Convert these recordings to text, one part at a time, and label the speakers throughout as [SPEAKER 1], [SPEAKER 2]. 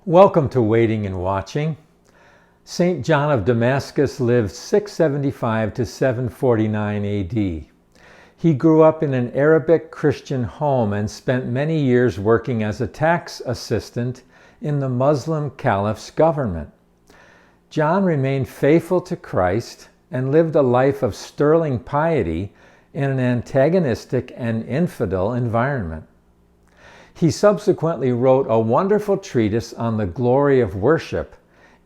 [SPEAKER 1] Welcome to Waiting and Watching. St. John of Damascus lived 675 to 749 AD. He grew up in an Arabic Christian home and spent many years working as a tax assistant in the Muslim caliph's government. John remained faithful to Christ and lived a life of sterling piety in an antagonistic and infidel environment. He subsequently wrote a wonderful treatise on the glory of worship,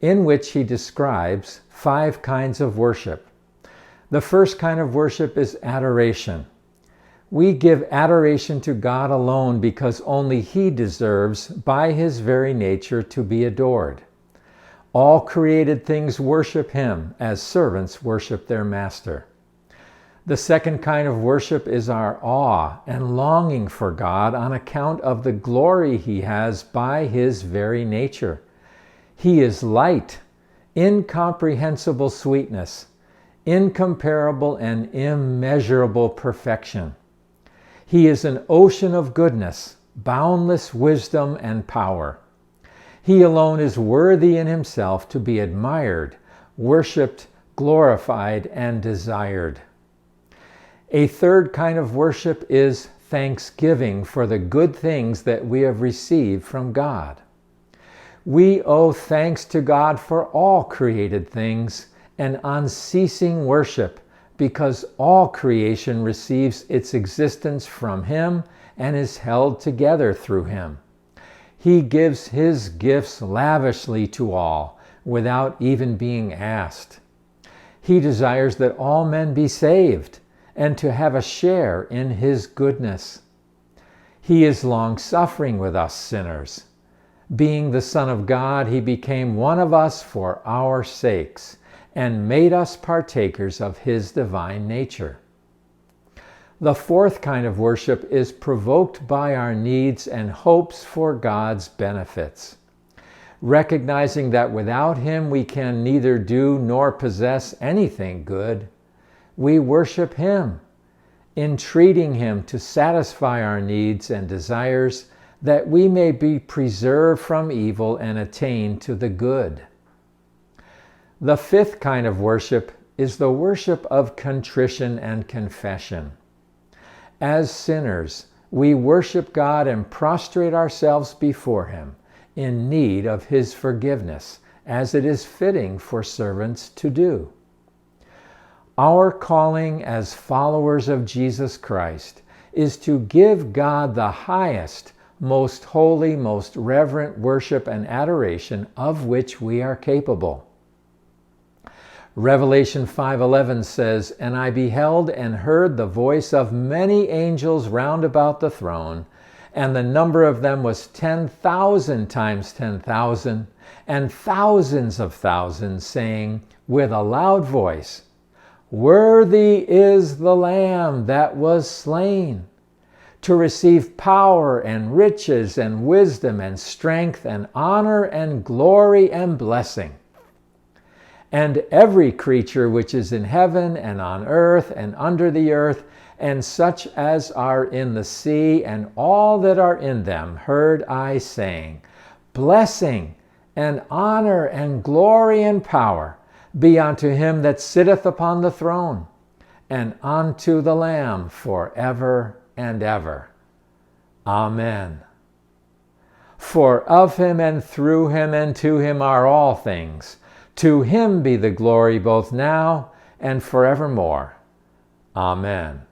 [SPEAKER 1] in which he describes 5 kinds of worship. The first kind of worship is adoration. We give adoration to God alone because only He deserves, by His very nature, to be adored. All created things worship Him as servants worship their master. The second kind of worship is our awe and longing for God on account of the glory He has by His very nature. He is light, incomprehensible sweetness, incomparable and immeasurable perfection. He is an ocean of goodness, boundless wisdom and power. He alone is worthy in Himself to be admired, worshipped, glorified, and desired. A third kind of worship is thanksgiving for the good things that we have received from God. We owe thanks to God for all created things and unceasing worship because all creation receives its existence from Him and is held together through Him. He gives His gifts lavishly to all without even being asked. He desires that all men be saved and to have a share in His goodness. He is long-suffering with us sinners. Being the Son of God, He became one of us for our sakes and made us partakers of His divine nature. The fourth kind of worship is provoked by our needs and hopes for God's benefits. Recognizing that without Him we can neither do nor possess anything good, we worship Him, entreating Him to satisfy our needs and desires that we may be preserved from evil and attain to the good. The fifth kind of worship is the worship of contrition and confession. As sinners, we worship God and prostrate ourselves before Him in need of His forgiveness, as it is fitting for servants to do. Our calling as followers of Jesus Christ is to give God the highest, most holy, most reverent worship and adoration of which we are capable. Revelation 5:11 says, "And I beheld and heard the voice of many angels round about the throne, and the number of them was 10,000 times 10,000, and thousands of thousands, saying with a loud voice, Worthy is the Lamb that was slain, to receive power and riches and wisdom and strength and honor and glory and blessing. And every creature which is in heaven and on earth and under the earth, and such as are in the sea, and all that are in them, heard I saying, Blessing and honor and glory and power be unto Him that sitteth upon the throne, and unto the Lamb forever and ever. Amen. For of Him and through Him and to Him are all things. To Him be the glory both now and forevermore. Amen.